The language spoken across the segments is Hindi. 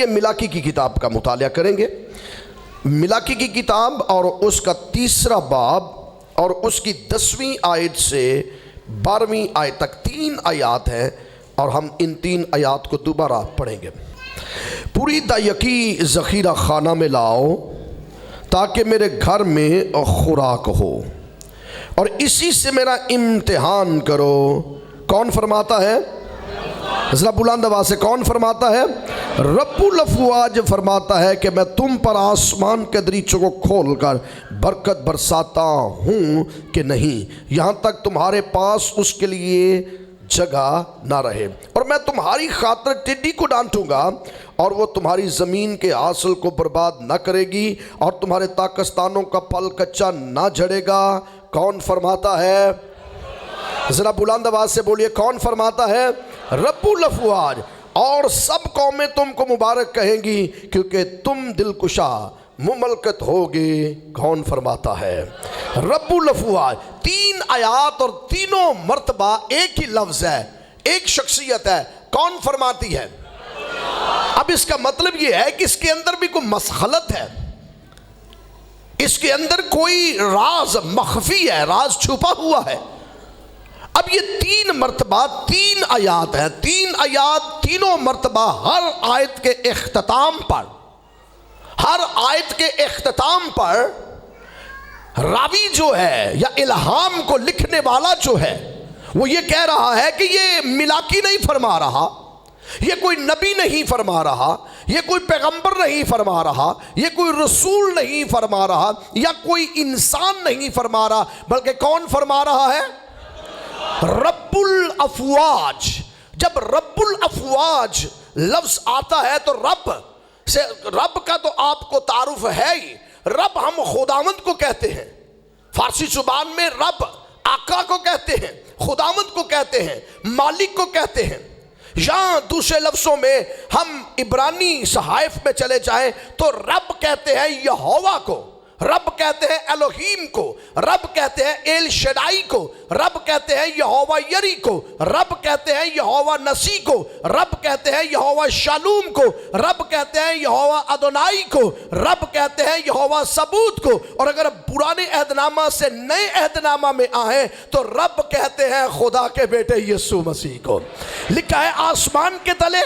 आइए मिलाकी की किताब का मुतालिया करेंगे। मिलाकी की किताब और उसका 3 बाब और उसकी 10वीं आयत से 12वीं आयत तक 3 आयात हैं और हम इन 3 आयात को दोबारा पढ़ेंगे। पूरी दायकी ज़ख़ीरा खाना में लाओ ताकि मेरे घर में खुराक हो और इसी से मेरा इम्तिहान करो। कौन फरमाता है? ज़रा बुलंद आवाज़ से कौन फरमाता है? रब्बुल अफ़वाज फरमाता है कि मैं तुम पर आसमान के दरीचों को खोल कर बरकत बरसाता हूँ कि नहीं, यहाँ तक तुम्हारे पास उसके लिए जगह ना रहे। और मैं तुम्हारी खातिर टिड्डी को डांटूंगा और वो तुम्हारी ज़मीन के हासिल को बर्बाद ना करेगी और तुम्हारे ताकस्तानों का फल कच्चा ना झड़ेगा। कौन फरमाता है? ज़रा बुलंद आवाज़ से बोलिए, कौन फरमाता है? रब्बुल अफ़वाज। और सब कौमें तुमको मुबारक कहेंगी क्योंकि तुम दिलकुशा मुमलकत होगे। कौन फरमाता है? रब्बुल अफ़वाज। 3 आयात और तीनों मर्तबा एक ही लफ्ज़ है, एक शख्सियत है। कौन फरमाती है? अब इसका मतलब यह है कि इसके अंदर भी कोई मसखलत है, इसके अंदर कोई राज मख्फी है, राज छुपा हुआ है। अब ये 3 मर्तबा 3 आयात है, 3 आयात तीनों मर्तबा हर आयत के इख्तिताम पर, हर आयत के इख्तिताम पर रावी जो है या इल्हाम को लिखने वाला जो है वो ये कह रहा है कि ये मिलाकी नहीं फरमा रहा, ये कोई नबी नहीं फरमा रहा, ये कोई पैगंबर नहीं फरमा रहा, ये कोई रसूल नहीं फरमा रहा या कोई इंसान नहीं फरमा रहा, बल्कि कौन फरमा रहा है? रब्बुल अफ़वाज। जब रब्बुल अफ़वाज लफ्ज़ आता है तो रब से, रब का तो आपको तारुफ है ही। रब हम खुदावंद को कहते हैं, फारसी जुबान में रब आका को कहते हैं, खुदावंद को कहते हैं, मालिक को कहते हैं। या दूसरे लफ्ज़ों में हम इब्रानी सहाइफ में चले जाएं तो रब कहते हैं यहोवा को, रब कहते हैं एलोहीम को, रब कहते हैं एल शदाई को, रब कहते हैं यहोवा यरी को, रब कहते हैं यहोवा नसी को, रब कहते हैं यहोवा शालूम को, रब कहते हैं यहोवा अदोनाई को, रब कहते हैं यहोवा सबूत को। और अगर पुराने अहदनामा से नए अहदनामा में आए तो रब कहते हैं खुदा के बेटे यीशु मसीह को। लिखा है आसमान के तले,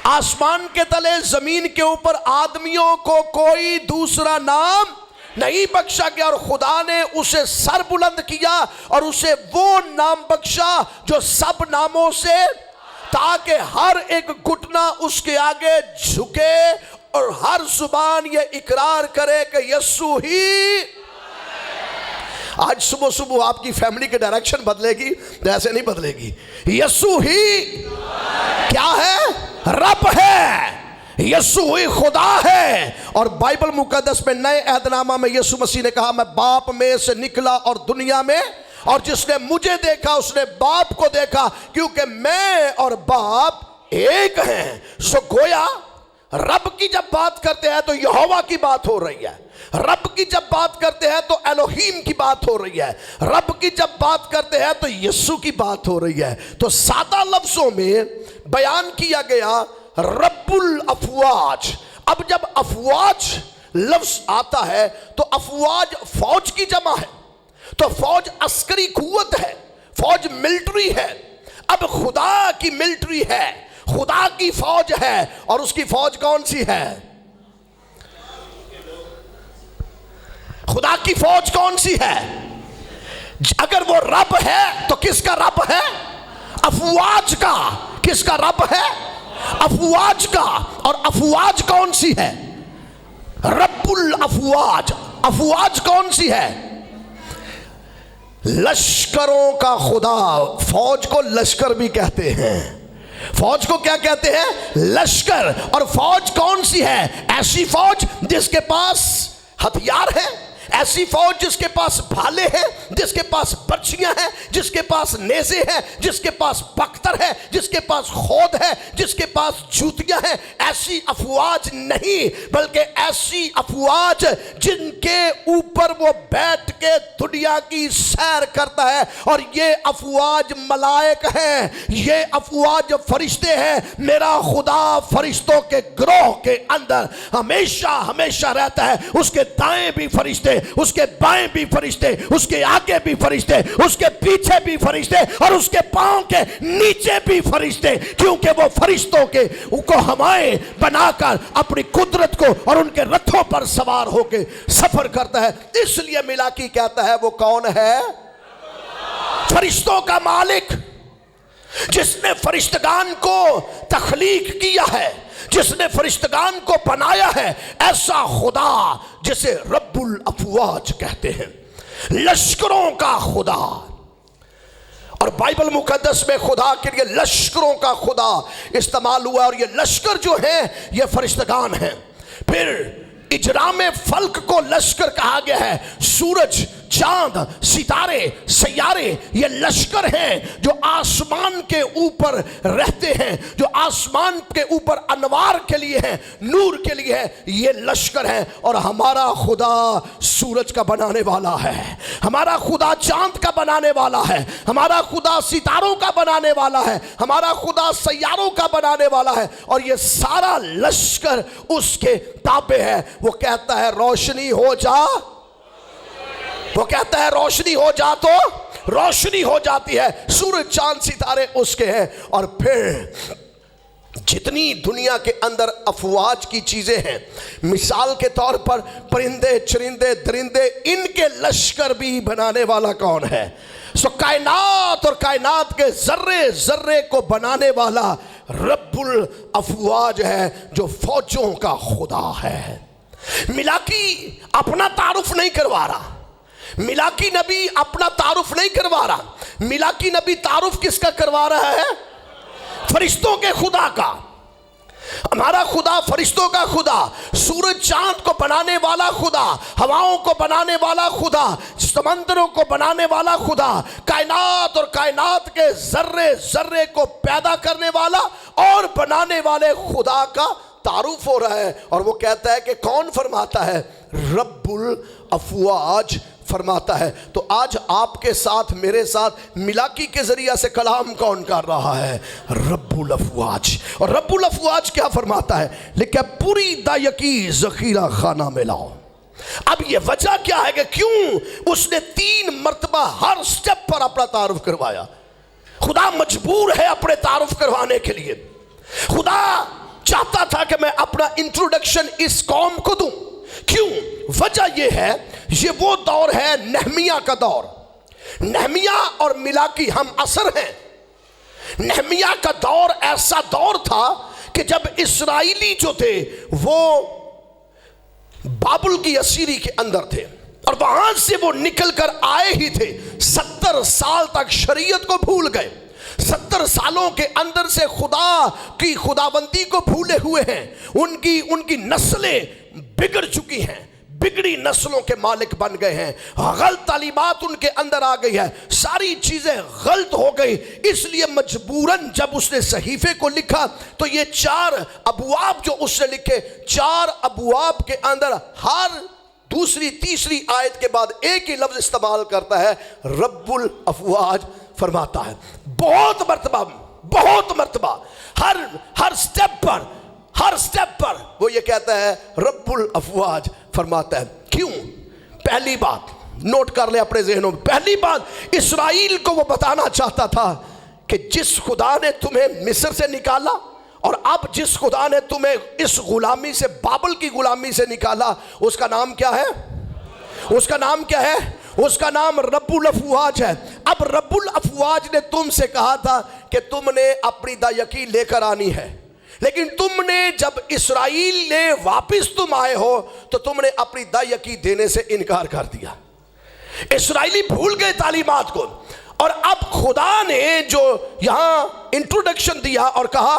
आसमान के तले जमीन के ऊपर आदमियों को कोई दूसरा नाम नहीं बख्शा गया और खुदा ने उसे सर बुलंद किया और उसे वो नाम बख्शा जो सब नामों से, ताकि हर एक घुटना उसके आगे झुके और हर जुबान ये इकरार करे कि यीशु ही। आज सुबह सुबह आपकी फैमिली की डायरेक्शन बदलेगी, ऐसे नहीं बदलेगी। यीशु ही क्या है? रब है, यीशु ही खुदा है। और बाइबल मुकद्दस में नए अहदनामा में यीशु मसीह ने कहा मैं बाप में से निकला और दुनिया में, और जिसने मुझे देखा उसने बाप को देखा क्योंकि मैं और बाप एक हैं। सो गोया रब की जब बात करते हैं तो यहोवा की बात हो रही है, रब की जब बात करते हैं तो एलोहीम की बात हो रही है, रब की जब बात करते हैं तो यीशु की बात हो रही है। तो सादा लफ्जों में बयान किया गया रब्बुल अफ़वाज। अब जब अफ़वाज लफ्ज आता है तो अफ़वाज फौज की जमा है, तो फौज अस्करी कुव्वत है, फौज मिलिट्री है। अब खुदा की मिलिट्री है, खुदा की फौज है, और उसकी फौज कौन सी है? खुदा की फौज कौन सी है? अगर वो रब है तो किसका रब है? अफ़वाज का। किसका रब है? अफ़वाज का। और अफ़वाज कौन सी है? रब्बुल अफ़वाज। अफ़वाज कौन सी है? लश्करों का खुदा। फौज को लश्कर भी कहते हैं। फौज को क्या कहते हैं? लश्कर। और फौज कौन सी है? ऐसी फौज जिसके पास हथियार है, ऐसी फौज जिसके पास भाले हैं, जिसके पास बर्छियां हैं, जिसके पास नेज़े हैं, जिसके पास बख्तर है, जिसके पास खोद है, जिसके पास जूतियां हैं। ऐसी अफवाज नहीं, बल्कि ऐसी अफवाज जिनके ऊपर वो बैठ के दुनिया की सैर करता है। और ये अफवाज मलाइक हैं, ये अफवाज फरिश्ते हैं। मेरा खुदा फरिश्तों के ग्रोह के अंदर हमेशा हमेशा रहता है। उसके दाएं भी फरिश्ते, उसके बाएं भी फरिश्ते, उसके आगे भी फरिश्ते, उसके पीछे भी फरिश्ते और उसके पांव के नीचे भी फरिश्ते, क्योंकि वो फरिश्तों के को हवाएं बनाकर अपनी कुदरत को और उनके रथों पर सवार होकर सफर करता है। इसलिए मिलाकी कहता है वो कौन है? फरिश्तों का मालिक, जिसने फरिश्तगान को तख्लीक किया है, जिसने फरिश्तगान को बनाया है। ऐसा खुदा जिसे रब्बुल अफवाज कहते हैं, लश्करों का खुदा। और बाइबल मुकद्दस में खुदा के लिए लश्करों का खुदा इस्तेमाल हुआ, और ये लश्कर जो है ये फरिश्तगान है। फिर इजरा में फल्क को लश्कर कहा गया है। सूरज, चांद, सितारे, सैयारे ये लश्कर हैं जो आसमान के ऊपर रहते हैं, जो आसमान के ऊपर अनवार के लिए हैं, नूर के लिए है। ये लश्कर हैं। और हमारा खुदा सूरज का बनाने वाला है, हमारा खुदा चांद का बनाने वाला है, हमारा खुदा सितारों का बनाने वाला है, हमारा खुदा सैयारों का बनाने वाला है। और ये सारा लश्कर उसके ताबे है। वो कहता है रोशनी हो जा, वो कहता है रोशनी हो जा, तो रोशनी हो जाती है। सूरज, चांद, सितारे उसके हैं। और फिर जितनी दुनिया के अंदर अफवाज की चीजें हैं, मिसाल के तौर पर परिंदे, चरिंदे, दरिंदे, इनके लश्कर भी बनाने वाला कौन है? सो कायनात और कायनात के जर्रे जर्रे को बनाने वाला रब्बुल अफवाज है, जो फौजों का खुदा है। मिलाकी अपना तारुफ नहीं करवा रहा, मिलाकी नबी अपना तारुफ नहीं करवा रहा। मिलाकी नबी तारुफ किसका करवा रहा है? फरिश्तों के खुदा का। हमारा खुदा फरिश्तों का खुदा, सूरज चांद को बनाने वाला खुदा, हवाओं को बनाने वाला खुदा, समंदरों को बनाने वाला खुदा, कायनात और कायनात के जर्रे जर्रे को पैदा करने वाला और बनाने वाले खुदा का तारुफ हो रहा है। और वो कहता है कि कौन फरमाता है? रब्बुल अफवाज फरमाता है। तो आज आपके साथ, मेरे साथ मिलाकी के जरिया से कलाम कौन कर रहा है? रब्बुल अफवाज। और रब्बुल अफवाज क्या फरमाता है? लिखा पूरी दायकी जखीरा खाना में लाओ। अब ये वजह क्या है कि क्यों उसने 3 मर्तबा हर स्टेप पर अपना तारुफ करवाया? खुदा मजबूर है अपने तारुफ करवाने के लिए। खुदा चाहता था कि मैं अपना इंट्रोडक्शन इस कौम को दूं। क्यों? वजह यह है, ये वो दौर है नहमिया का दौर। नहमिया और मिलाकी हम असर हैं। नहमिया का दौर ऐसा दौर था कि जब इस्राएली जो थे वो बाबुल की असीरी के अंदर थे और वहां से वो निकल कर आए ही थे। 70 साल तक शरीयत को भूल गए। 70 सालों के अंदर से खुदा की खुदाबंदी को भूले हुए हैं। उनकी नस्लें बिगड़ चुकी हैं, बिगड़ी नस्लों के मालिक बन गए हैं। गलत तालीमात उनके अंदर आ गई है, सारी चीजें गलत हो गई। इसलिए मजबूरन जब उसने सहीफे को लिखा तो ये 4 अबवाब जो उसने लिखे, 4 अबवाब के अंदर हर दूसरी तीसरी आयत के बाद एक ही लफ्ज इस्तेमाल करता है, रब्बुल अफवाज फरमाता है। बहुत मर्तबा हर स्टेप पर वो ये कहता है रब्बुल अफवाज फरमाता है। क्यों? पहली बात नोट कर ले अपने ज़हनों में। पहली बात, इस्राइल को वो बताना चाहता था कि जिस खुदा ने तुम्हें मिस्र से निकाला और अब जिस खुदा ने तुम्हें इस गुलामी से, बाबल की गुलामी से निकाला, उसका नाम क्या है? उसका नाम क्या है? उसका नाम रब्बुल अफवाज है। अब रब्बुल अफवाज ने तुमसे कहा था कि तुमने अपनी दायकी लेकर आनी है, लेकिन तुमने जब इस्राइल ने वापस तुम आए हो तो तुमने अपनी दायकी देने से इनकार कर दिया। इस्राइली भूल गए तालीमात को। और अब खुदा ने जो यहां इंट्रोडक्शन दिया और कहा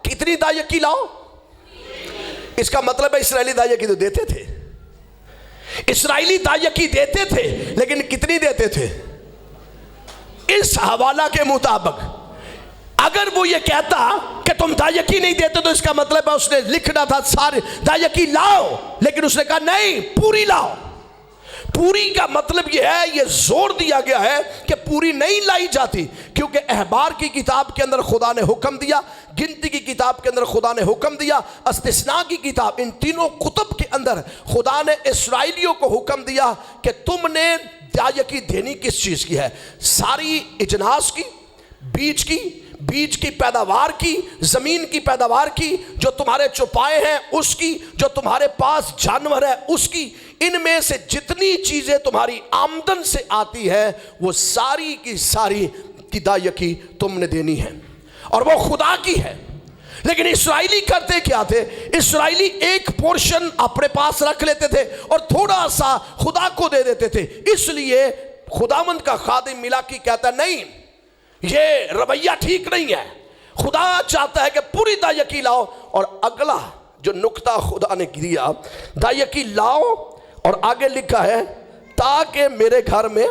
कितनी दायकी लाओ, इसका मतलब है इस्राइली दायकी तो देते थे। इस्राएली दायकी देते थे, लेकिन कितनी देते थे? इस हवाला के मुताबिक अगर वो ये कहता कि तुम दायकी नहीं देते तो इसका मतलब है उसने लिखना था सारे दायकी लाओ, लेकिन उसने कहा नहीं, पूरी लाओ। पूरी का मतलब यह है, ये जोर दिया गया है कि पूरी नहीं लाई जाती, क्योंकि अहबार की किताब के अंदर खुदा ने हुक्म दिया, गिनती की किताब के अंदर खुदा ने हुक्म दिया, इस्तिस्ना की किताब, इन तीनों कुतुब के अंदर खुदा ने इसराइलियों को हुक्म दिया कि तुमने दायकी देनी किस चीज़ की है? सारी इजनास की, बीज की पैदावार की, जमीन की पैदावार की, जो तुम्हारे चौपाए हैं उसकी, जो तुम्हारे पास जानवर है उसकी, इनमें से जितनी चीजें तुम्हारी आमदन से आती है वो सारी की सारी की दायकी तुमने देनी है, और वो खुदा की है। लेकिन इस्राएली करते क्या थे? इस्राएली एक पोर्शन अपने पास रख लेते थे और थोड़ा सा खुदा को दे देते थे। इसलिए खुदावंद का खादिम मिलाकी कहता नहीं, ये रवैया ठीक नहीं है। खुदा चाहता है कि पूरी दायकी लाओ। और अगला जो नुक्ता खुदा ने दिया, दायकी लाओ, और आगे लिखा है ताकि मेरे घर में,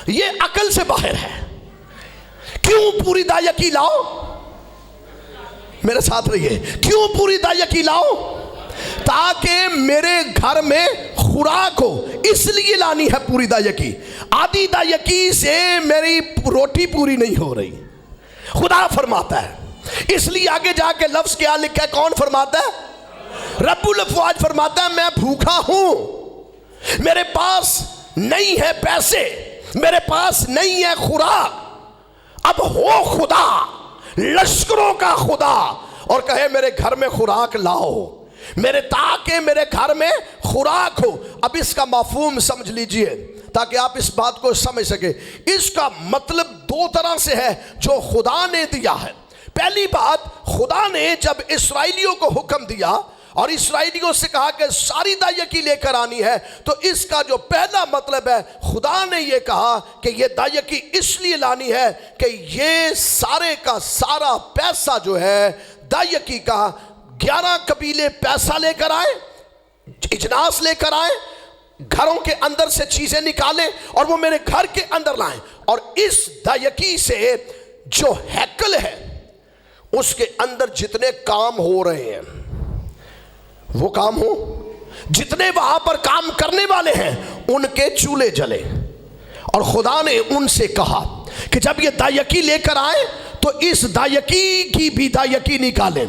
ये अकल से बाहर है। क्यों पूरी दायकी लाओ? मेरे साथ रहिए। क्यों पूरी दायकी लाओ? ताकि मेरे घर में खुराक हो, इसलिए लानी है पूरी दायकी। आधी दायकी से मेरी रोटी पूरी नहीं हो रही, खुदा फरमाता है। इसलिए आगे जाके लफ्ज क्या लिखा है? कौन फरमाता है? रब्बुल अफ़वाज फरमाता है, मैं भूखा हूं, मेरे पास नहीं है पैसे, मेरे पास नहीं है खुराक। अब हो खुदा, लश्करों का खुदा, और कहे मेरे घर में खुराक लाओ, ताकि मेरे घर में खुराक हो। अब इसका मफहूम समझ लीजिए ताकि आप इस बात को समझ सके। इसका मतलब दो तरह से है जो खुदा ने दिया है। पहली बात, खुदा ने जब इस्राएलियों को हुक्म दिया और इस्राएलियों से कहा कि सारी दायकी लेकर आनी है, तो इसका जो पहला मतलब है, खुदा ने यह कहा कि यह दायकी इसलिए लानी है कि ये सारे का सारा पैसा जो है दायकी का, 11 कबीले पैसा लेकर आए, इजनास लेकर आए, घरों के अंदर से चीजें निकालें और वो मेरे घर के अंदर लाएं, और इस दायकी से जो हैकल है उसके अंदर जितने काम हो रहे हैं वो काम हो, जितने वहां पर काम करने वाले हैं उनके चूल्हे जले। और खुदा ने उनसे कहा कि जब ये दायकी लेकर आए तो इस दायकी की भी दायकी निकालें।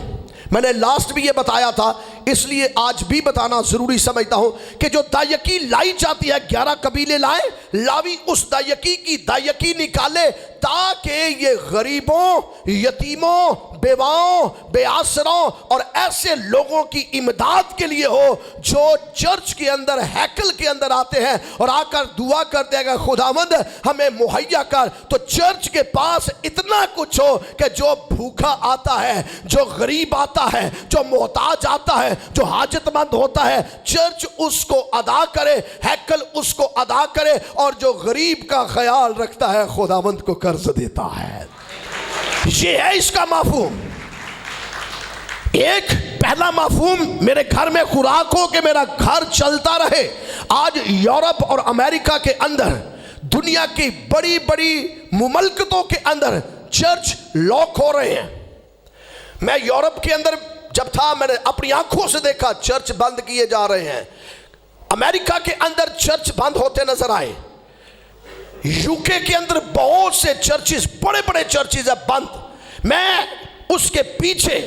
मैंने लास्ट भी ये बताया था, इसलिए आज भी बताना जरूरी समझता हूं कि जो दायकी लाई जाती है, 11 कबीले लाए, लावी उस दायकी की दायकी निकाले ताकि ये गरीबों, यतीमों, बेवाओं, बेआसरों और ऐसे लोगों की इमदाद के लिए हो जो चर्च के अंदर, हैकल के अंदर आते हैं और आकर दुआ करते हैं, खुदावंद हमें मुहैया कर। तो चर्च के पास इतना कुछ हो कि जो भूखा आता है, जो गरीब आता है, जो मोहताज आता है, जो हाजतमंद होता है, चर्च उसको अदा करे, हैकल उसको अदा करे, और जो गरीब का ख्याल रखता है खुदावंद को कर्ज देता है। ये है इसका मफहूम। एक पहला मफहूम, मेरे घर में खुराक हो, कि मेरा घर चलता रहे। आज यूरोप और अमेरिका के अंदर, दुनिया की बड़ी बड़ी मुमलकतों के अंदर चर्च लॉक हो रहे हैं। मैं यूरोप के अंदर जब था, मैंने अपनी आंखों से देखा चर्च बंद किए जा रहे हैं। अमेरिका के अंदर चर्च बंद होते नजर आए। यूके के अंदर बहुत से चर्चेस, बड़े बड़े चर्चेस है बंद। मैं उसके पीछे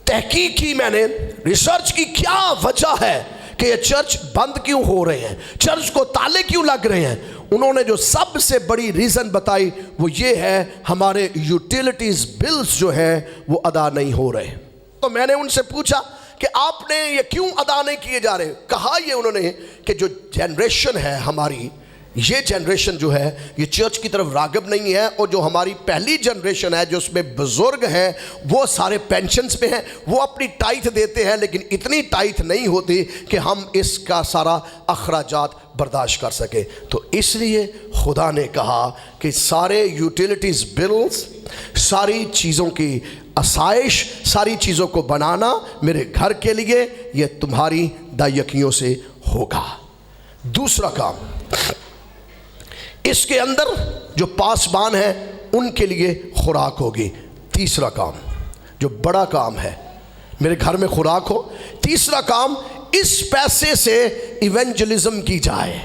तहकीक की, मैंने रिसर्च की, क्या वजह है कि ये चर्च बंद क्यों हो रहे हैं, चर्च को ताले क्यों लग रहे हैं। उन्होंने जो सबसे बड़ी रीज़न बताई वो ये है, हमारे यूटिलिटीज़ बिल्स जो है वो अदा नहीं हो रहे। तो मैंने उनसे पूछा कि आपने ये क्यों अदा नहीं किए जा रहे। कहा ये उन्होंने कि जो जनरेशन है हमारी, ये जनरेशन जो है ये चर्च की तरफ राग़िब नहीं है, और जो हमारी पहली जनरेशन है जो उसमें बुजुर्ग हैं वो सारे पेंशन्स पे हैं, वो अपनी टाइथ देते हैं, लेकिन इतनी टाइथ नहीं होती कि हम इसका सारा अखराजात बर्दाश्त कर सके। तो इसलिए खुदा ने कहा कि सारे यूटिलिटीज़ बिल्स, सारी चीज़ों की आसाइश, सारी चीज़ों को बनाना मेरे घर के लिए, ये तुम्हारी दायकियों से होगा। दूसरा काम, इसके अंदर जो पासबान हैं उनके लिए खुराक होगी। तीसरा काम, जो बड़ा काम है, मेरे घर में खुराक हो। तीसरा काम, इस पैसे से इवेंजलिज्म की जाए।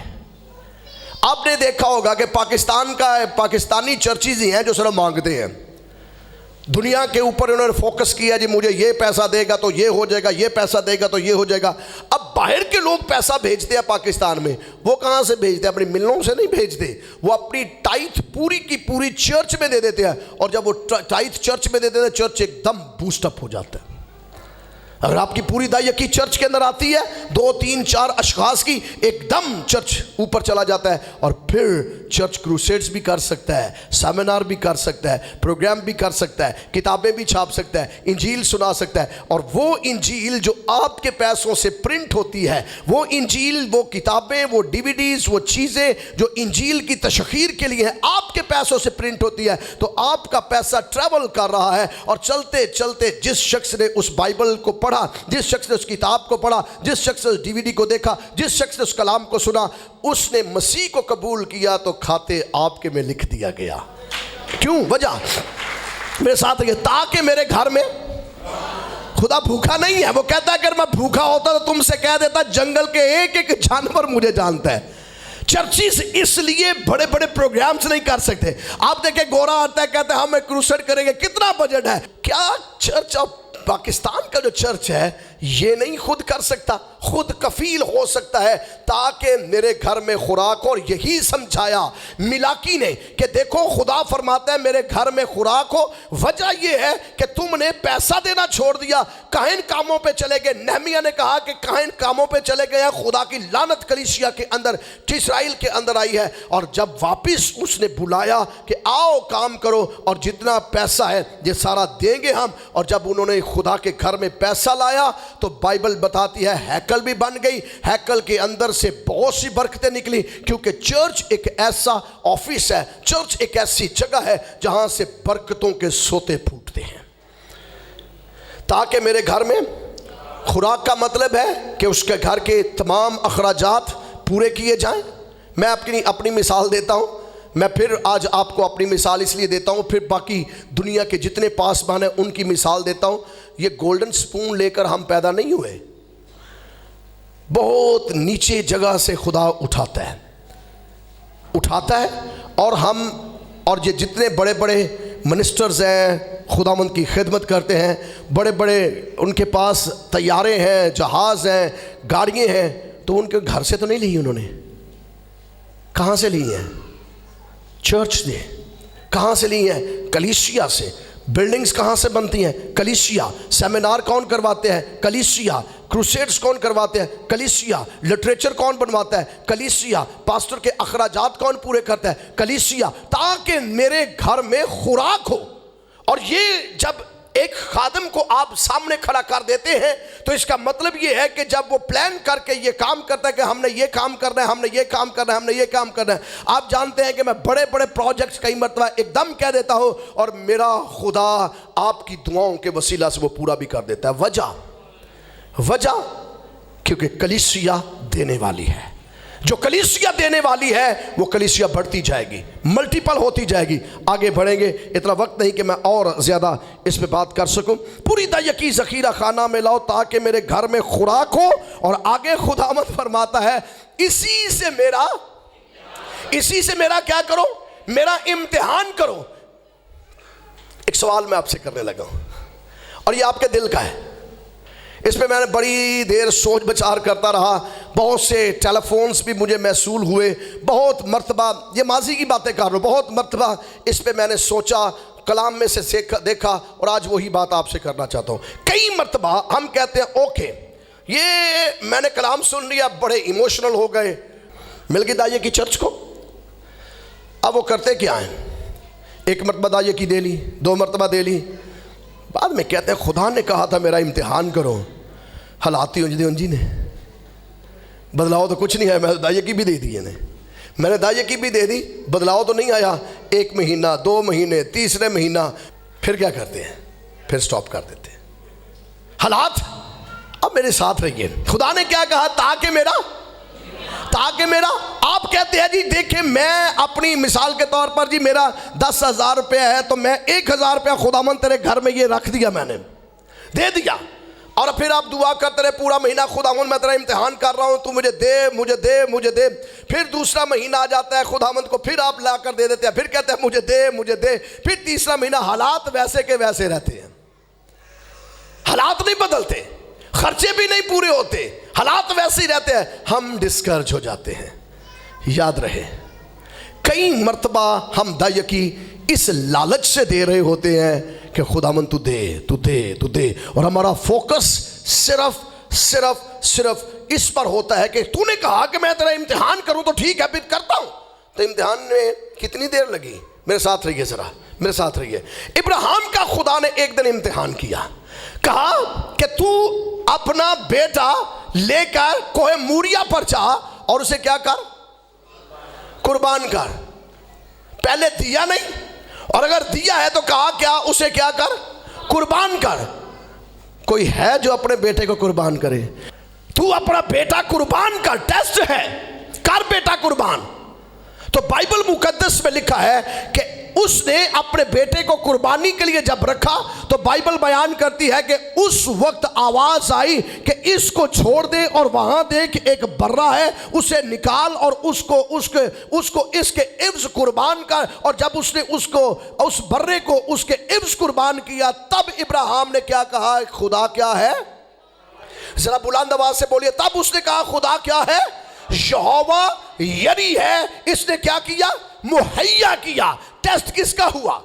आपने देखा होगा कि पाकिस्तानी चर्चिज ही हैं जो सिर्फ मांगते हैं। दुनिया के ऊपर उन्होंने फोकस किया, जी मुझे ये पैसा देगा तो ये हो जाएगा, ये पैसा देगा तो ये हो जाएगा। अब बाहर के लोग पैसा भेजते हैं पाकिस्तान में, वो कहाँ से भेजते हैं? अपनी मिलों से नहीं भेजते, वो अपनी टाइथ पूरी की पूरी चर्च में दे देते हैं। और जब वो टाइथ चर्च में दे देते हैं, चर्च एकदम बूस्टअप हो जाता है। अगर आपकी पूरी दायकी चर्च के अंदर आती है, 2, 3, 4 अशखास की, एकदम चर्च ऊपर चला जाता है। और फिर चर्च क्रूसेड्स भी कर सकता है, सेमिनार भी कर सकता है, प्रोग्राम भी कर सकता है, किताबें भी छाप सकता है, इंजील सुना सकता है। और वो इंजील जो आपके पैसों से प्रिंट होती है, वो इंजील, वो किताबें, वो डीवीडीज, वो चीज़ें जो इंजील की तशहीर के लिए हैं, आपके पैसों से प्रिंट होती है। तो आपका पैसा ट्रैवल कर रहा है, और चलते चलते जिस शख्स ने उस बाइबल को पढ़ा, जिस शख्स ने उस किताब को पढ़ा, जिस शख्स ने उस डीवीडी को देखा, जिस शख्स ने उस कलाम को सुना, उसने मसीह को कबूल किया, तो खाते आपके में लिख दिया गया। क्यों? वजह मेरे साथ है, ताकि मेरे घर में खुदा भूखा नहीं है। वो कहता है अगर मैं भूखा होता तो तुमसे कह देता, जंगल के एक एक जानवर मुझे जानता है। चर्चिस इसलिए बड़े बड़े प्रोग्राम्स नहीं कर सकते। आप देखें, गोरा आता है, कहता है हम क्रूसेड करेंगे, कितना बजट है? क्या चर्च ऑफ पाकिस्तान का जो चर्च है ये नहीं खुद कर सकता? खुद कफील हो सकता है ताकि मेरे घर में खुराक हो। और यही समझाया मिलाकी ने कि देखो खुदा फरमाता है मेरे घर में खुराक हो। वजह यह है कि तुमने पैसा देना छोड़ दिया, काहिन कामों पे चले गए। नहमिया ने कहा कि काहिन कामों पे चले गए, खुदा की लानत कलीसिया के अंदर, इस्राएल के अंदर आई है। और जब वापिस उसने बुलाया कि आओ काम करो और जितना पैसा है ये सारा देंगे हम, और जब उन्होंने खुदा के घर में पैसा लाया तो बाइबल बताती है हैकल भी बन गई। हैकल के अंदर से बहुत सी बरकतें निकली, क्योंकि चर्च एक ऐसा ऑफिस है, चर्च एक ऐसी जगह है जहां से बरकतों के सोते फूटते हैं। ताकि मेरे घर में खुराक का मतलब है कि उसके घर के तमाम अखराजात पूरे किए जाएं। मैं अपनी मिसाल देता हूं। मैं फिर आज आपको अपनी मिसाल इसलिए देता हूं, फिर बाकी दुनिया के जितने पासबान हैं उनकी मिसाल देता हूं। ये गोल्डन स्पून लेकर हम पैदा नहीं हुए, बहुत नीचे जगह से खुदा उठाता है। और ये जितने बड़े बड़े मिनिस्टर्स हैं, खुदावंद की खिदमत करते हैं, बड़े बड़े उनके पास तैयारे हैं, जहाज़ हैं, गाड़ियाँ हैं, तो उनके घर से तो नहीं ली उन्होंने। कहाँ से ली हैं? चर्च ने। कहाँ से ली हैं? कलीसिया से। बिल्डिंग्स कहाँ से बनती हैं? कलीसिया। सेमिनार कौन करवाते हैं? कलीसिया। क्रूसेड्स कौन करवाते हैं? कलीसिया। लिटरेचर कौन बनवाता है? कलीसिया। पास्टर के अखराजात कौन पूरे करता है? कलीसिया। ताकि मेरे घर में खुराक हो। और ये जब एक खादम को आप सामने खड़ा कर देते हैं तो इसका मतलब ये है कि जब वो प्लान करके ये काम करता है कि हमने ये काम करना है, हमने ये काम करना है, हमने ये काम करना है। आप जानते हैं कि मैं बड़े बड़े प्रोजेक्ट्स कई मरतबा एकदम कह देता हूं और मेरा खुदा आपकी दुआओं के वसीला से वो पूरा भी कर देता है। वजह क्योंकि कलीसिया देने वाली है। जो कलीसिया देने वाली है वो कलीसिया बढ़ती जाएगी, मल्टीपल होती जाएगी। आगे बढ़ेंगे, इतना वक्त नहीं कि मैं और ज़्यादा इस पे बात कर सकूं। पूरी दायकी ज़ख़ीरा खाना में लाओ ताकि मेरे घर में खुराक हो। और आगे खुदावंद फरमाता है इसी से मेरा क्या करो? मेरा इम्तिहान करो। एक सवाल मैं आपसे करने लगा हूं और ये आपके दिल का है। इस पे मैंने बड़ी देर सोच विचार करता रहा, बहुत से टेलीफोन्स भी मुझे मौसूल हुए, बहुत मर्तबा, ये माजी की बातें कर रहा हूँ, बहुत मर्तबा इस पे मैंने सोचा, कलाम में से देखा और आज वही बात आपसे करना चाहता हूँ। कई मर्तबा हम कहते हैं ओके ये मैंने कलाम सुन लिया, बड़े इमोशनल हो गए, मिल गई दाइये की चर्च को। अब वो करते क्या हैं? एक मर्तबा दाइये की दे ली, 2 मर्तबा दे ली, बाद में कहते हैं खुदा ने कहा था मेरा इम्तिहान करो। हालाती जी ने बदलाव तो कुछ नहीं है। मैंने दाइये की भी दे दी, मैंने दाइये की भी दे दी, बदलाव तो नहीं आया। 1 महीना, 2 महीने, तीसरे महीना, फिर क्या करते हैं? फिर स्टॉप कर देते हैं। हालात अब मेरे साथ रहिए। खुदा ने क्या कहा? ताकि मेरा आप कहते हैं जी देखिए मैं अपनी मिसाल के तौर पर जी मेरा 10,000 रुपया है तो मैं 1,000 रुपया खुदावन तेरे घर में ये रख दिया, मैंने दे दिया, और फिर आप दुआ करते रहे पूरा महीना, खुदावन मैं तेरा इम्तिहान कर रहा हूँ, तू मुझे दे मुझे दे मुझे दे। फिर दूसरा महीना आ जाता है, खुदावन को फिर आप ला कर दे देते हैं, फिर कहते हैं मुझे दे मुझे दे। फिर तीसरा महीना हालात वैसे के वैसे रहते हैं, हालात नहीं बदलते, खर्चे भी नहीं पूरे होते, हालात वैसे ही रहते हैं, हम डिस्करेज हो जाते हैं। याद रहे कई मर्तबा हम दायकी इस लालच से दे रहे होते हैं कि खुदावन तू दे तू दे तू दे, और हमारा फोकस सिर्फ सिर्फ सिर्फ इस पर होता है कि तूने कहा कि मैं तेरा इम्तिहान करूं तो ठीक है, फिर करता हूं। तो इम्तिहान में कितनी देर लगी? मेरे साथ रहिए जरा, मेरे साथ रहिए। इब्राहिम का खुदा ने एक दिन इम्तिहान किया, कहा कि तू अपना बेटा लेकर कोहे मूरिया पर जा और उसे क्या कर? कुर्बान कर। पहले दिया नहीं, और अगर दिया है तो कहा क्या? उसे क्या कर? कुर्बान कर। कोई है जो अपने बेटे को कुर्बान करे? तू अपना बेटा कुर्बान कर, टेस्ट है, कर बेटा कुर्बान। तो बाइबल मुकद्दस में लिखा है कि उसने अपने बेटे को कुर्बानी के लिए जब रखा तो बाइबल बयान करती है कि उस वक्त आवाज आई कि इसको छोड़ दे और वहां देख एक बर्रा है, उसे निकाल और उसको इसके इव्ज कुर्बान कर। और जब उसने उसको उस बर्रे को उसके इव्ज कुर्बान किया तब इब्राहिम ने क्या कहा? खुदा क्या है? जरा बुलंद आवाज से बोलिए। तब उसने कहा खुदा क्या है? यहोवा यरी है। इसने क्या किया? मुहैया किया। टेस्ट किसका हुआ?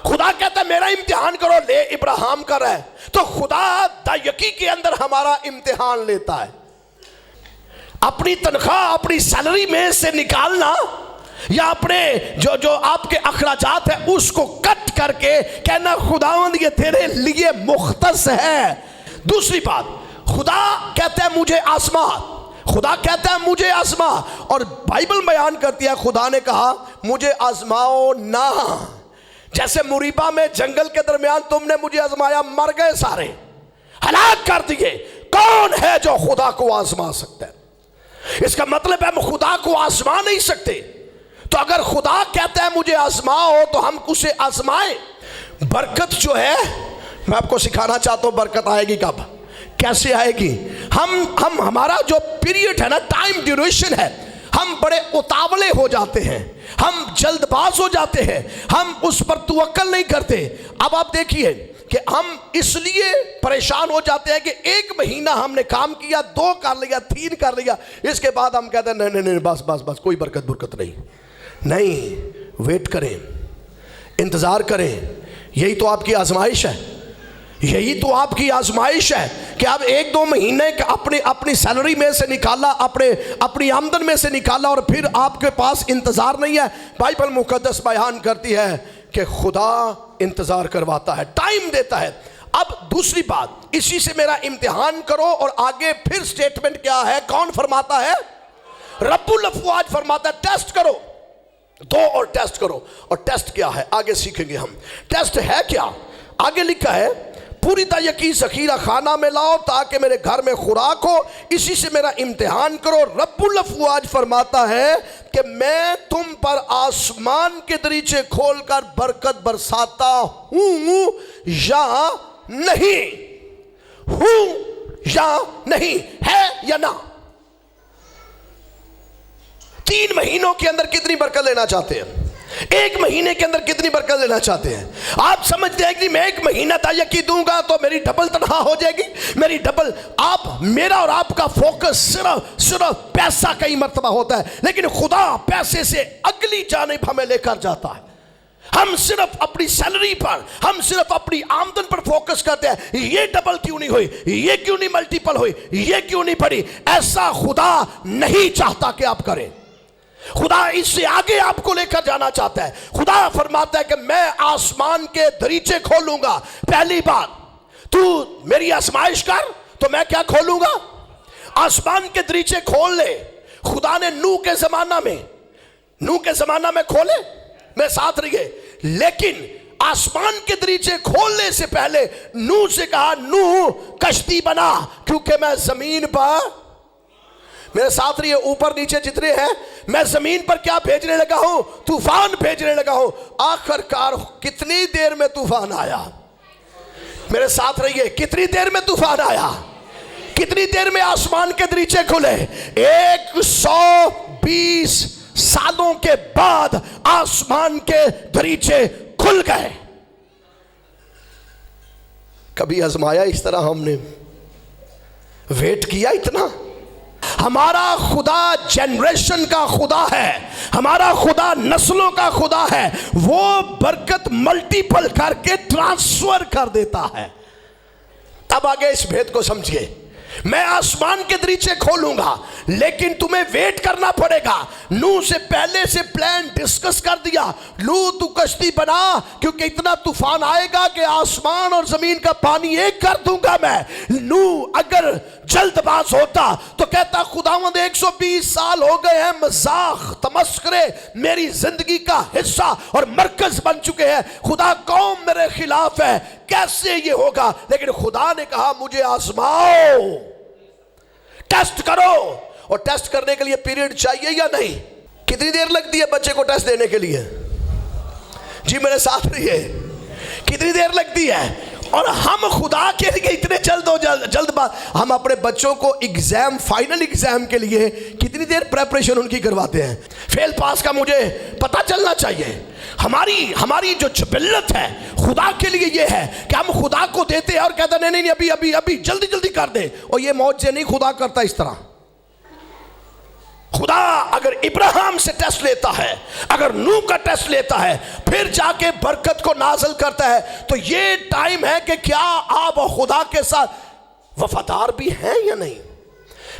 खुदा कहता है मेरा इम्तिहान करो, ले इब्राहिम कर है। तो खुदा दायकी के अंदर हमारा इम्तिहान लेता है। अपनी तनख्वाह अपनी सैलरी में से निकालना या अपने जो आपके अखराजात है उसको कट करके कहना खुदावंद ये तेरे लिए मुख्तस है। दूसरी बात, खुदा कहता है मुझे आसमा, खुदा कहता है मुझे आजमा, और बाइबल बयान करती है खुदा ने कहा मुझे आजमाओ ना। जैसे मुरीबा में जंगल के दरमियान तुमने मुझे आजमाया, मर गए सारे, हलाक कर दिए। कौन है जो खुदा को आजमा सकता है? इसका मतलब है हम खुदा को आजमा नहीं सकते। तो अगर खुदा कहता है मुझे आजमाओ तो हम उसे आजमाएं। बरकत जो है, मैं आपको सिखाना चाहता हूं बरकत आएगी कब, कैसे आएगी। हम हमारा जो पीरियड है ना, टाइम ड्यूरेशन है, हम बड़े उतावले हो जाते हैं, हम जल्दबाज हो जाते हैं, हम उस पर तवक्कल नहीं करते। अब आप देखिए कि हम इसलिए परेशान हो जाते हैं कि 1 महीना हमने काम किया, 2 कर लिया, 3 कर लिया, इसके बाद हम कहते हैं नहीं नहीं बस बस बस कोई बरकत बुरकत नहीं। वेट करें, इंतजार करें। यही तो आपकी आजमाइश है, यही तो आपकी आजमाइश है कि आप 1-2 महीने अपनी सैलरी में से निकाला, अपनी आमदन में से निकाला, और फिर आपके पास इंतजार नहीं है। बाइबल मुकद्दस बयान करती है कि खुदा इंतजार करवाता है, टाइम देता है। अब दूसरी बात, इसी से मेरा इम्तिहान करो, और आगे फिर स्टेटमेंट क्या है? कौन फरमाता है? रब्बुल अफ़वाज फरमाता है टेस्ट करो, दो और टेस्ट करो। और टेस्ट क्या है आगे सीखेंगे हम। टेस्ट है क्या? आगे लिखा है पूरी दायकी ज़ख़ीरा खाना में लाओ ताकि मेरे घर में खुराक हो, इसी से मेरा इम्तिहान करो। रब्बुल अफ़वाज फरमाता है कि मैं तुम पर आसमान के दरीचे खोलकर बरकत बरसाता हूं या नहीं, हूं या नहीं, है या ना। 3 महीनों के अंदर कितनी बरकत लेना चाहते हैं? 1 महीने के अंदर कितनी बरकत लेना चाहते हैं? आप समझते हैं कि मैं 1 महीना दायकी दूंगा तो मेरी डबल तनख्वाह हो जाएगी, मेरी डबल। आप मेरा और आपका फोकस सिर्फ पैसा कई मर्तबा होता है, लेकिन खुदा पैसे से अगली जानिब हमें लेकर जाता है। हम सिर्फ अपनी सैलरी पर, हम सिर्फ अपनी आमदन पर फोकस करते हैं। ये डबल क्यों नहीं हुई, ये क्यों नहीं मल्टीपल हुई, ये क्यों नहीं बढ़ी। ऐसा खुदा नहीं चाहता कि आप करें। खुदा इससे आगे आपको लेकर जाना चाहता है। खुदा फरमाता है कि मैं आसमान के दरीचे खोलूंगा। पहली बात, तू मेरी आजमाइश कर तो मैं क्या खोलूंगा? आसमान के दरीचे खोल ले। खुदा ने नूह के जमाना में खोले, मैं साथ रहिए, लेकिन आसमान के दरीचे खोलने से पहले नूह से कहा, नूह कश्ती बना, क्योंकि मैं जमीन पर, मेरे साथ रहिए, ऊपर नीचे जितने हैं, मैं जमीन पर क्या भेजने लगा हूं? तूफान भेजने लगा हूं। आखिरकार कितनी देर में तूफान आया? मेरे साथ रहिए, कितनी देर में तूफान आया? कितनी देर में आसमान के दरीचे खुले? 120 सालों के बाद आसमान के दरीचे खुल गए। कभी आजमाया इस तरह हमने? वेट किया इतना? हमारा खुदा जनरेशन का खुदा है, हमारा खुदा नस्लों का खुदा है। वो बरकत मल्टीपल करके ट्रांसफर कर देता है। अब आगे इस भेद को समझिए। मैं आसमान के दरीचे खोलूंगा, लेकिन तुम्हें वेट करना पड़ेगा। नूह से पहले से प्लान डिस्कस कर दिया, नूह तू कश्ती बना, क्योंकि इतना तूफान आएगा कि आसमान और जमीन का पानी एक कर दूंगा मैं। नूह अगर जल्दबाज होता तो कहता, खुदावंद 120 साल हो गए हैं, मजाक तमस्करे मेरी जिंदगी का हिस्सा और मरकज बन चुके हैं, खुदा कौम मेरे खिलाफ है, कैसे ये होगा? लेकिन खुदा ने कहा, मुझे आजमाओ, टेस्ट करो। और टेस्ट करने के लिए पीरियड चाहिए या नहीं? कितनी देर लगती है बच्चे को टेस्ट देने के लिए? जी मेरे साथ रहिए, कितनी देर लगती है? और हम खुदा के लिए इतने जल्दबाज, हम अपने बच्चों को एग्जाम, फाइनल एग्जाम के लिए कितनी देर प्रेपरेशन उनकी करवाते हैं। फेल पास का मुझे पता चलना चाहिए। हमारी जो जबिल्लत है खुदा के लिए ये है कि हम खुदा को देते हैं और कहते हैं नहीं अभी अभी अभी जल्दी जल्दी कर दे। और ये मौज से नहीं खुदा करता इस तरह। खुदा अगर इब्राहिम से टेस्ट लेता है, अगर नूह का टेस्ट लेता है, फिर जाके बरकत को नाज़िल करता है, तो ये टाइम है कि क्या आप खुदा के साथ वफादार भी हैं या नहीं।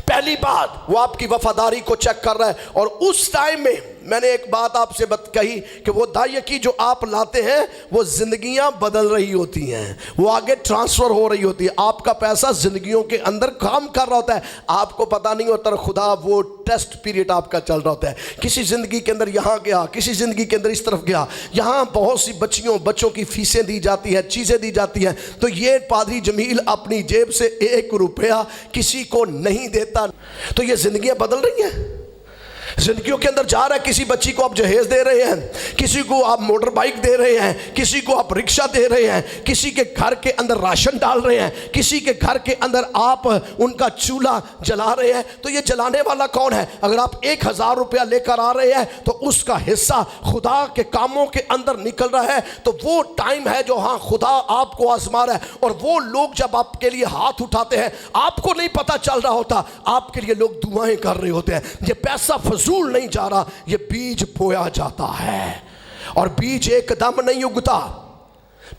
पहली बात, वो आपकी वफादारी को चेक कर रहा है। और उस टाइम में मैंने एक बात आपसे कही कि वो दाई की जो आप लाते हैं वो जिंदगियां बदल रही होती हैं, वो आगे ट्रांसफर हो रही होती है। आपका पैसा जिंदगियों के अंदर काम कर रहा होता है, आपको पता नहीं होता। खुदा वो टेस्ट पीरियड आपका चल रहा होता है। किसी जिंदगी के अंदर यहाँ गया, किसी जिंदगी के अंदर इस तरफ गया, यहाँ बहुत सी बच्चों की फीसें दी जाती हैं, चीज़ें दी जाती हैं। तो ये पादरी जमील अपनी जेब से 1 रुपया किसी को नहीं देता। तो ये जिंदगियां बदल रही हैं। जिंदगियों के अंदर जा रहा है। किसी बच्ची को आप जहेज दे रहे हैं, किसी को आप मोटर बाइक दे रहे हैं, किसी को आप रिक्शा दे रहे हैं, किसी के घर के अंदर राशन डाल रहे हैं, किसी के घर के अंदर आप उनका चूल्हा जला रहे हैं। तो ये जलाने वाला कौन है? अगर आप 1000 रुपया लेकर आ रहे हैं तो उसका हिस्सा खुदा के कामों के अंदर निकल रहा है। तो वो टाइम है जो हाँ खुदा आपको आजमा रहा है। और वो लोग जब आपके लिए हाथ उठाते हैं, आपको नहीं पता चल रहा होता, आपके लिए लोग दुआएं कर रहे होते हैं। ये पैसा फजूल नहीं जा रहा, ये बीज बोया जाता है। और बीज एकदम नहीं उगता,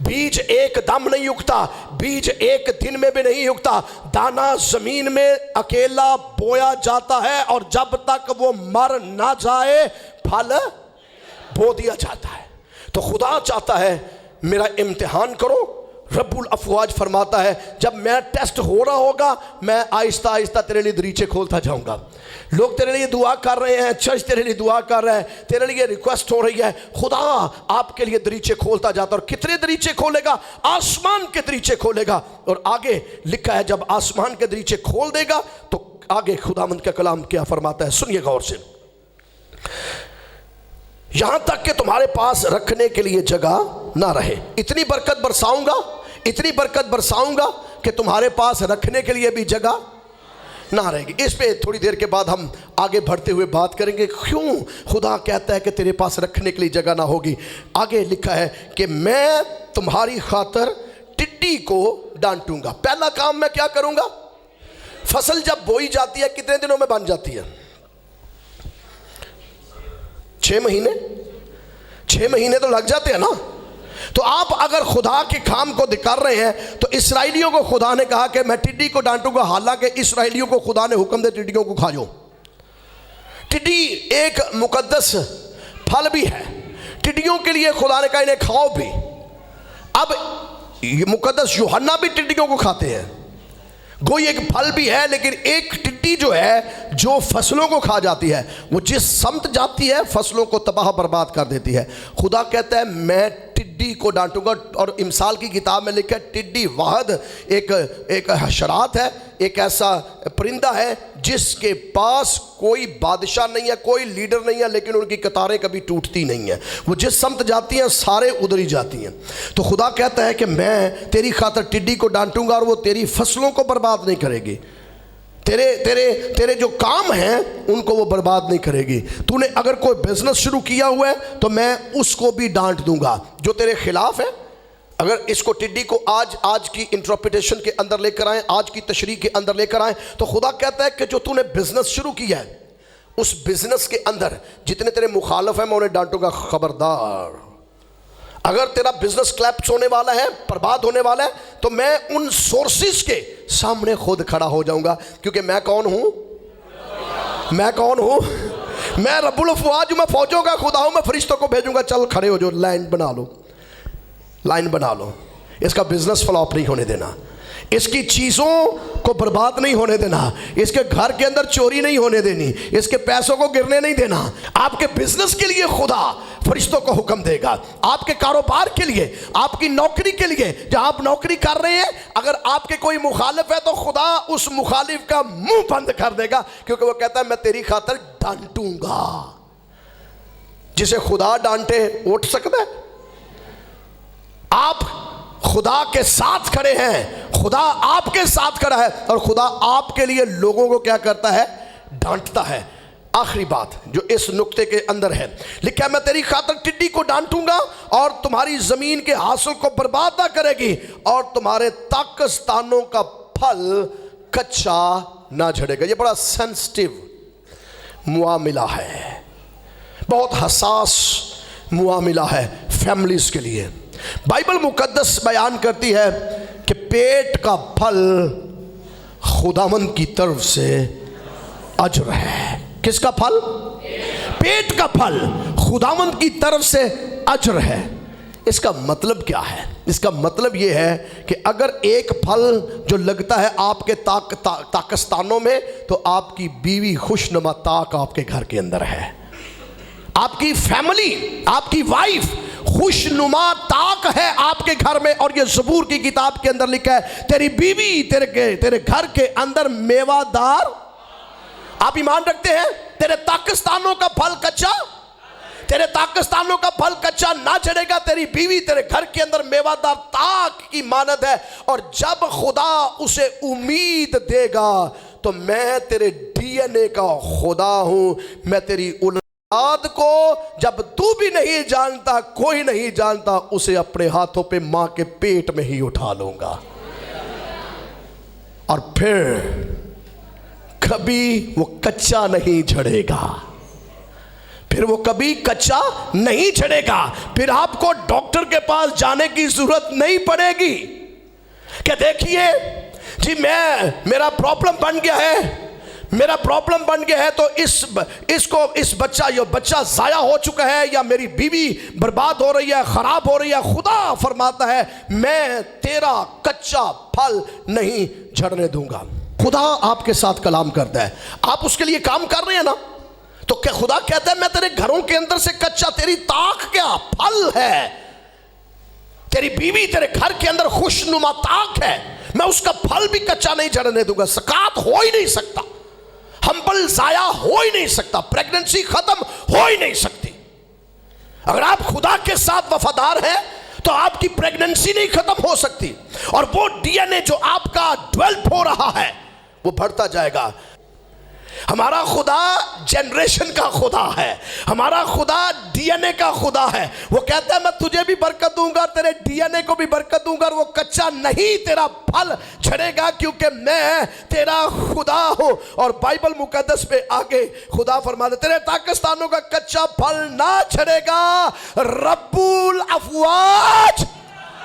बीज एकदम नहीं उगता, बीज एक दिन में भी नहीं उगता। दाना जमीन में अकेला बोया जाता है और जब तक वो मर ना जाए फल बो दिया जाता है। तो खुदा चाहता है मेरा इम्तिहान करो। रब्बुल अफवाज फरमाता है जब मैं टेस्ट हो रहा होगा, मैं आहिस्ता आहिस्ता तेरे लिए दरीचे खोलता जाऊंगा। लोग तेरे लिए दुआ कर रहे हैं, चर्च तेरे लिए दुआ कर रहे हैं, तेरे लिए रिक्वेस्ट हो रही है, खुदा आपके लिए दरीचे खोलता जाता है। और कितने दरीचे खोलेगा? आसमान के दरीचे खोलेगा। और आगे लिखा है जब आसमान के दरीचे खोल देगा तो आगे खुदावंद का कलाम क्या फरमाता है, सुनिए गौर से। यहां तक कि तुम्हारे पास रखने के लिए जगह ना रहे। इतनी बरकत बरसाऊंगा, इतनी बरकत बरसाऊंगा कि तुम्हारे पास रखने के लिए भी जगह ना रहेगी। इस पे थोड़ी देर के बाद हम आगे बढ़ते हुए बात करेंगे क्यों खुदा कहता है कि तेरे पास रखने के लिए जगह ना होगी। आगे लिखा है कि मैं तुम्हारी खातर टिड्डी को डांटूंगा। पहला काम मैं क्या करूंगा? फसल जब बोई जाती है कितने दिनों में बन जाती है? 6 महीने, 6 महीने तो लग जाते हैं ना। तो आप अगर खुदा के काम को कर रहे हैं तो इसराइलियों को खुदा ने कहा कि मैं टिड्डी को डांटूंगा, हालांकि इसराइलियों को खुदा ने हुक्म दे टिड्डियों को खा जाओ। टिड्डी एक मुकद्दस फल भी है, टिड्डियों के लिए खुदा ने कहा इन्हें खाओ भी। अब मुकद्दस यूहन्ना भी टिड्डियों को खाते हैं। गोई एक फल भी है, लेकिन एक टिड्डी जो है जो फसलों को खा जाती है, वो जिस समत जाती है फसलों को तबाह बर्बाद कर देती है। खुदा कहता है मैं टिड्डी को डांटूंगा। और इमसाल की किताब में लिखा है टिड्डी वाहद एक हशरात है, एक ऐसा परिंदा है जिसके पास कोई बादशाह नहीं है, कोई लीडर नहीं है, लेकिन उनकी कतारें कभी टूटती नहीं है। वो जिस समत जाती हैं सारे उधर ही जाती हैं। तो खुदा कहता है कि मैं तेरी खातर टिड्डी को डांटूंगा और वो तेरी फसलों को बर्बाद नहीं करेगी। तेरे तेरे तेरे जो काम हैं उनको वो बर्बाद नहीं करेगी। तूने अगर कोई बिजनेस शुरू किया हुआ है तो मैं उसको भी डांट दूंगा जो तेरे खिलाफ है। अगर इसको टिड्डी को आज की इंटरप्रिटेशन के अंदर लेकर आए, आज की तशरीह के अंदर लेकर आए, तो खुदा कहता है कि जो तूने बिजनेस शुरू किया है उस बिजनेस के अंदर जितने तेरे मुखालफ हैं मैं उन्हें डांटूंगा। खबरदार, अगर तेरा बिजनेस क्लैप्स होने वाला है, बर्बाद होने वाला है, तो मैं उन सोर्सेस के सामने खुद खड़ा हो जाऊंगा। क्योंकि मैं कौन हूं? मैं कौन हूं? मैं रब्बुल अफ़वाज हूं, मैं फौजों का खुदा हूं। मैं फरिश्तों को भेजूंगा, चल खड़े हो जाओ, लाइन बना लो, लाइन बना लो। इसका बिजनेस फ्लॉप नहीं होने देना, इसकी चीज़ों को बर्बाद नहीं होने देना, इसके घर के अंदर चोरी नहीं होने देनी, इसके पैसों को गिरने नहीं देना। आपके बिजनेस के लिए खुदा फरिश्तों को हुक्म देगा, आपके कारोबार के लिए, आपकी नौकरी के लिए, जहां आप नौकरी कर रहे हैं, अगर आपके कोई मुखालिफ है तो खुदा उस मुखालिफ का मुंह बंद कर देगा। क्योंकि वो कहता है मैं तेरी खातर डांटूंगा। जिसे खुदा डांटे उठ सकता है? आप खुदा के साथ खड़े हैं, खुदा आपके साथ खड़ा है और खुदा आपके लिए लोगों को क्या करता है? डांटता है। आखिरी बात जो इस नुक्ते के अंदर है, लिखा है मैं तेरी खातर टिड्डी को डांटूंगा और तुम्हारी जमीन के हासिल को बर्बाद ना करेगी और तुम्हारे ताकस्तानों का फल कच्चा ना झड़ेगा। ये बड़ा सेंसिटिव मुआमिला है, बहुत हसास मुआमिला है फैमिलीज के लिए। बाइबल मुकद्दस बयान करती है कि पेट का फल खुदावंद की तरफ से अजर है। किसका फल? पेट का फल खुदावंद की तरफ से अजर है। इसका मतलब क्या है? इसका मतलब यह है कि अगर एक फल जो लगता है आपके ताकस्तानों में, तो आपकी बीवी खुशनुमा ताक आपके घर के अंदर है, आपकी फैमिली, आपकी वाइफ खुशनुमा ताक है आपके घर में। और ये ज़बूर की किताब के अंदर लिखा है तेरी बीवी तेरे घर के अंदर मेवादार। आप ईमान रखते हैं? तेरे ताकस्तानों का फल कच्चा, तेरे ताकस्तानों का फल कच्चा ना चढ़ेगा। तेरी बीवी तेरे घर के अंदर मेवादार ताक की मानद है। और जब खुदा उसे उम्मीद देगा तो मैं तेरे डीएनए का खुदा हूं, मैं तेरी औलाद को जब तू भी नहीं जानता, कोई नहीं जानता, उसे अपने हाथों पे मां के पेट में ही उठा लूंगा और फिर कभी वो कच्चा नहीं झड़ेगा, फिर वो कभी कच्चा नहीं झड़ेगा। फिर आपको डॉक्टर के पास जाने की जरूरत नहीं पड़ेगी कि देखिए जी मेरा प्रॉब्लम बन गया है, मेरा प्रॉब्लम बन गया है, तो इस बच्चा जाया हो चुका है या मेरी बीवी बर्बाद हो रही है, खराब हो रही है। खुदा फरमाता है मैं तेरा कच्चा फल नहीं झड़ने दूंगा। खुदा आपके साथ कलाम करता है, आप उसके लिए काम कर रहे हैं ना, तो क्या खुदा कहता है मैं तेरे घरों के अंदर से कच्चा, तेरी ताक क्या फल है, तेरी बीवी तेरे घर के अंदर खुशनुमा ताक है, मैं उसका फल भी कच्चा नहीं झड़ने दूंगा। सकात हो ही नहीं सकता, हम्बल जाया हो ही नहीं सकता, प्रेगनेंसी खत्म हो ही नहीं सकती। अगर आप खुदा के साथ वफादार हैं तो आपकी प्रेगनेंसी नहीं खत्म हो सकती और वो डीएनए जो आपका डेवलप हो रहा है वो बढ़ता जाएगा। हमारा खुदा जनरेशन का खुदा है, हमारा खुदा डीएनए का खुदा है। वो कहता है मैं तुझे भी बरकत दूंगा, तेरे डीएनए को भी बरकत दूंगा और वो कच्चा नहीं तेरा फल झड़ेगा क्योंकि मैं तेरा खुदा हूं। और बाइबल मुकद्दस पे आगे खुदा फरमाता तेरे ताकस्तानों का कच्चा फल ना झड़ेगा। रब्बुल अफ़वाज,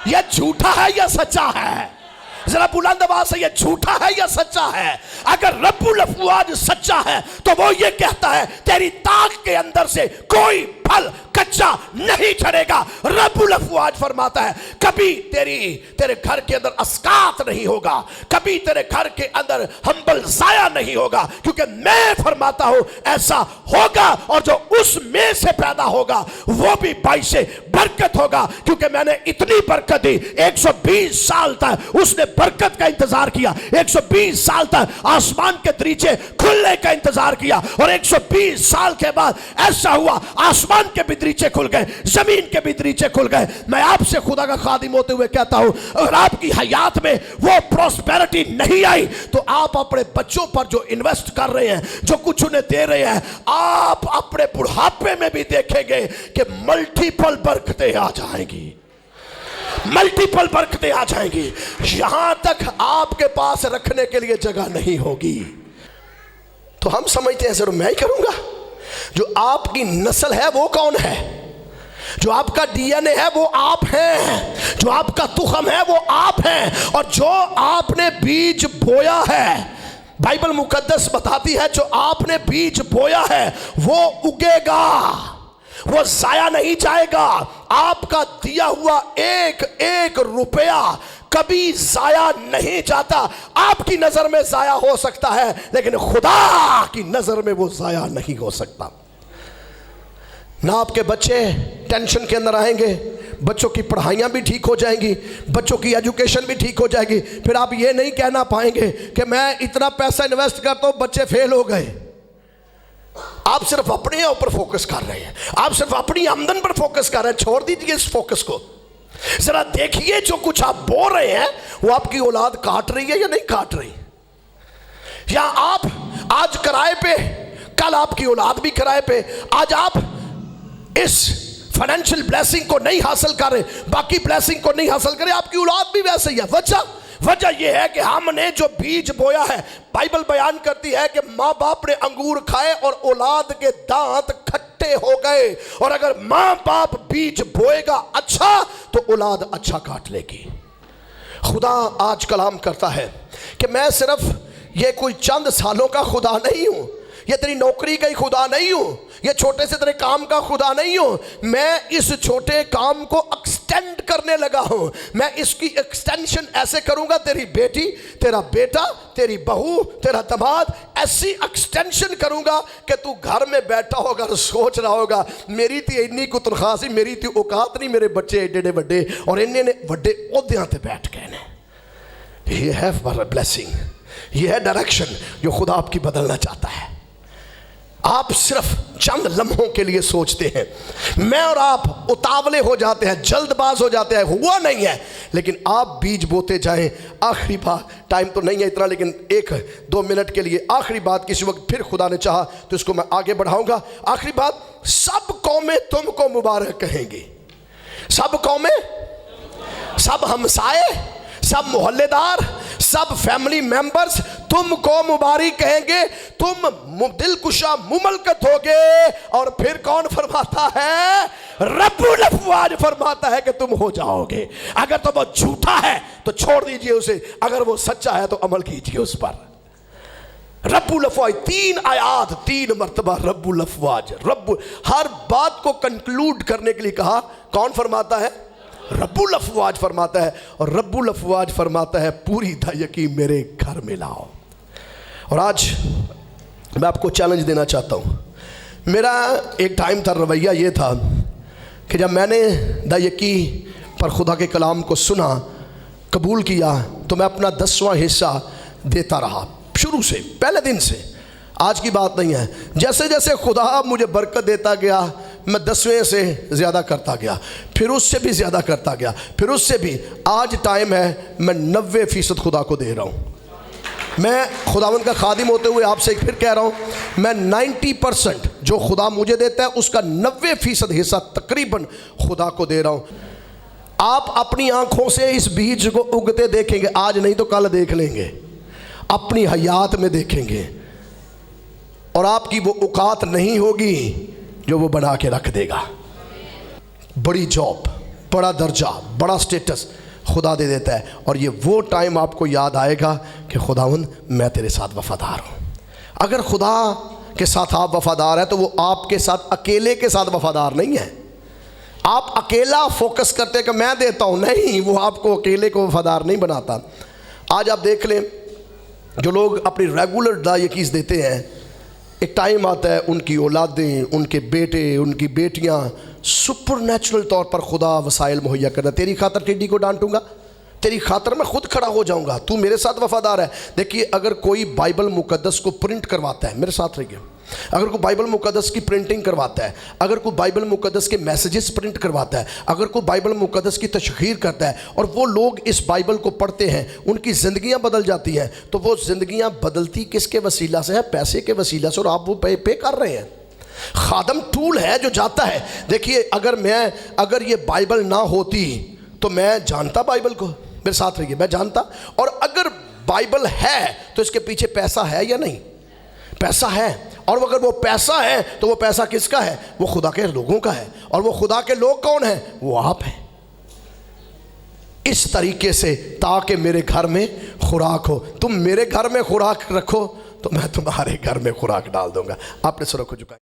यह झूठा है या सच्चा है? जरा बुलंद आवाज से, ये झूठा है या सच्चा है? अगर रब्बुल अफ़वाज सच्चा है तो वो ये कहता है तेरी ताक के अंदर से कोई फल कच्चा नहीं चढ़ेगा। रब्बुल अफ़वाज फरमाता है कभी तेरे घर के अंदर अस्कात नहीं होगा, कभी तेरे घर के अंदर हम्बल जाया नहीं होगा, क्योंकि मैं फरमाता हूं ऐसा होगा। और जो उसमें से पैदा होगा वो भी बाइसे बरकत होगा, क्योंकि मैंने इतनी बरकत दी। 120 साल तक उसने बरकत का इंतजार किया, 120 साल तक आसमान के दरीचे खुलने का इंतजार किया, और 120 साल के बाद ऐसा हुआ आसमान के भी दरीचे खुल गए, जमीन के भी दरीचे खुल गए। मैं आपसे खुदा का खादिम होते हुए कहता हूं, अगर आपकी हयात में वो प्रॉस्पेरिटी नहीं आई तो आप अपने बच्चों पर जो इन्वेस्ट कर रहे हैं, जो कुछ उन्हें दे रहे हैं, आप अपने बुढ़ापे में भी देखेंगे कि मल्टीपल बरकतें आ जाएंगी, मल्टीपल बरकतें आ जाएंगी। यहां तक आपके पास रखने के लिए जगह नहीं होगी। तो हम समझते हैं सिर्फ मैं ही करूंगा। जो आपकी नस्ल है वो कौन है? जो आपका डीएनए है वो आप हैं, जो आपका तुखम है वो आप हैं, और जो आपने बीज बोया है, बाइबल मुकद्दस बताती है जो आपने बीज बोया है वो उगेगा, वो जाया नहीं जाएगा। आपका दिया हुआ एक एक रुपया कभी जाया नहीं जाता। आपकी नजर में जाया हो सकता है, लेकिन खुदा की नजर में वो जाया नहीं हो सकता। ना आपके बच्चे टेंशन के अंदर आएंगे, बच्चों की पढ़ाइयाँ भी ठीक हो जाएंगी, बच्चों की एजुकेशन भी ठीक हो जाएगी। फिर आप ये नहीं कहना पाएंगे कि मैं इतना पैसा इन्वेस्ट करता हूँ बच्चे फेल हो गए। आप सिर्फ अपने ऊपर फोकस कर रहे हैं, आप सिर्फ अपनी आमदन पर फोकस कर रहे हैं। छोड़ दीजिए इस फोकस को, जरा देखिए जो कुछ आप बोल रहे हैं वो आपकी औलाद काट रही है या नहीं काट रही। या आप आज किराए पे, कल आपकी औलाद भी किराए पे। आज आप इस फाइनेंशियल ब्लेसिंग को नहीं हासिल कर रहे, बाकी ब्लेसिंग को नहीं हासिल करे, आपकी औलाद भी वैसे ही है। वजह यह है कि हमने जो बीज बोया है, बाइबल बयान करती है कि माँ बाप ने अंगूर खाए और औलाद के दांत खट्टे हो गए। और अगर माँ बाप बीज बोएगा अच्छा तो औलाद अच्छा काट लेगी। खुदा आज कलाम करता है कि मैं सिर्फ ये कोई चंद सालों का खुदा नहीं हूं, ये तेरी नौकरी का ही खुदा नहीं हूं, ये छोटे से तेरे काम का खुदा नहीं हूं। मैं इस छोटे काम को एक्सटेंड करने लगा हूं। मैं इसकी एक्सटेंशन ऐसे करूंगा, तेरी बेटी, तेरा बेटा, तेरी बहू, तेरा दामाद, ऐसी एक्सटेंशन करूंगा कि तू घर में बैठा होगा और सोच रहा होगा मेरी तो इन्नी को तनख्वाह सी, मेरी तो औकात नहीं, मेरे बच्चे एडे एडे बड़े और इन्ने ने बड़े ओहदियां ते बैठ गए ने। ये है ब्लेसिंग, ये है डायरेक्शन जो खुदा आपकी बदलना चाहता है। आप सिर्फ चंद लम्हों के लिए सोचते हैं, मैं और आप उतावले हो जाते हैं, जल्दबाज हो जाते हैं, हुआ नहीं है। लेकिन आप बीज बोते जाएं। आखिरी बात, टाइम तो नहीं है इतना, लेकिन 1-2 मिनट के लिए आखिरी बात, किसी वक्त फिर खुदा ने चाहा तो इसको मैं आगे बढ़ाऊंगा। आखिरी बात, सब कौमें तुमको मुबारक कहेंगी। सब कौमें, सब हमसाए, सब मोहल्लेदार, सब फैमिली मेंबर्स तुमको मुबारक कहेंगे, तुम दिलकुशा मुमलकत होगे। और फिर कौन फरमाता है? रब्बुल अफ़वाज फरमाता है कि तुम हो जाओगे। अगर तो वो झूठा है तो छोड़ दीजिए उसे, अगर वो सच्चा है तो अमल कीजिए उस पर। रब्बुल अफ़वाज, 3 आयात, 3 मरतबा रब्बुल अफ़वाज। रब्बुल, हर बात को कंक्लूड करने के लिए कहा। कौन फरमाता है? रब्बुल अफ़वाज फरमाता है। और रब्बुल अफ़वाज फरमाता है पूरी दायकी मेरे घर में लाओ। और आज मैं आपको चैलेंज देना चाहता हूँ। मेरा एक टाइम था, रवैया ये था कि जब मैंने दायकी पर खुदा के कलाम को सुना, कबूल किया, तो मैं अपना 10वां हिस्सा देता रहा शुरू से, पहले दिन से। आज की बात नहीं है। जैसे जैसे खुदा मुझे बरकत देता गया, मैं 10वें से ज़्यादा करता गया, फिर उससे भी ज़्यादा करता गया, फिर उससे भी। आज टाइम है मैं 90% खुदा को दे रहा हूँ। मैं खुदावंद का खादिम होते हुए आपसे फिर कह रहा हूँ, मैं 90% जो खुदा मुझे देता है उसका 90% हिस्सा तकरीबन खुदा को दे रहा हूँ। आप अपनी आँखों से इस बीज को उगते देखेंगे, आज नहीं तो कल देख लेंगे, अपनी हयात में देखेंगे। और आपकी वो औकात नहीं होगी जो वो बना के रख देगा। बड़ी जॉब, बड़ा दर्जा, बड़ा स्टेटस खुदा दे देता है। और ये वो टाइम आपको याद आएगा कि खुदावंद मैं तेरे साथ वफादार हूँ। अगर खुदा के साथ आप वफादार हैं तो वो आपके साथ अकेले के साथ वफादार नहीं है, आप अकेला फोकस करते हैं कि मैं देता हूँ, नहीं, वो आपको अकेले को वफादार नहीं बनाता। आज आप देख लें, जो लोग अपनी रेगुलर दायकीज़ देते हैं, एक टाइम आता है उनकी औलादें, उनके बेटे, उनकी बेटियां सुपर नेचुरल तौर पर खुदा वसाइल मुहैया करना। तेरी खातर टिड्डी को डांटूंगा, तेरी खातर मैं खुद खड़ा हो जाऊंगा, तू मेरे साथ वफादार है। देखिए, अगर कोई बाइबल मुकद्दस को प्रिंट करवाता है, मेरे साथ रहिए, अगर कोई बाइबल मुकद्दस की प्रिंटिंग करवाता है, अगर कोई बाइबल मुकद्दस के मैसेजेस प्रिंट करवाता है, अगर कोई बाइबल मुकद्दस की तशहीर करता है और वो लोग इस बाइबल को पढ़ते हैं, उनकी ज़िंदगियां बदल जाती हैं, तो वो ज़िंदगियां बदलती किसके वसीला से है? पैसे के वसीला से, और आप वो पे कर रहे हैं। खादम टूल है जो जाता है। देखिए, अगर ये बाइबल ना होती तो मैं जानता बाइबल को, मेरे साथ रहिए, मैं जानता। और अगर बाइबल है तो इसके पीछे पैसा है या नहीं? पैसा है। और अगर वो पैसा है तो वो पैसा किसका है? वो खुदा के लोगों का है। और वो खुदा के लोग कौन है? वो आप हैं। इस तरीके से, ताकि मेरे घर में खुराक हो। तुम मेरे घर में खुराक रखो तो मैं तुम्हारे घर में खुराक डाल दूंगा। आपने सर को झुकाया।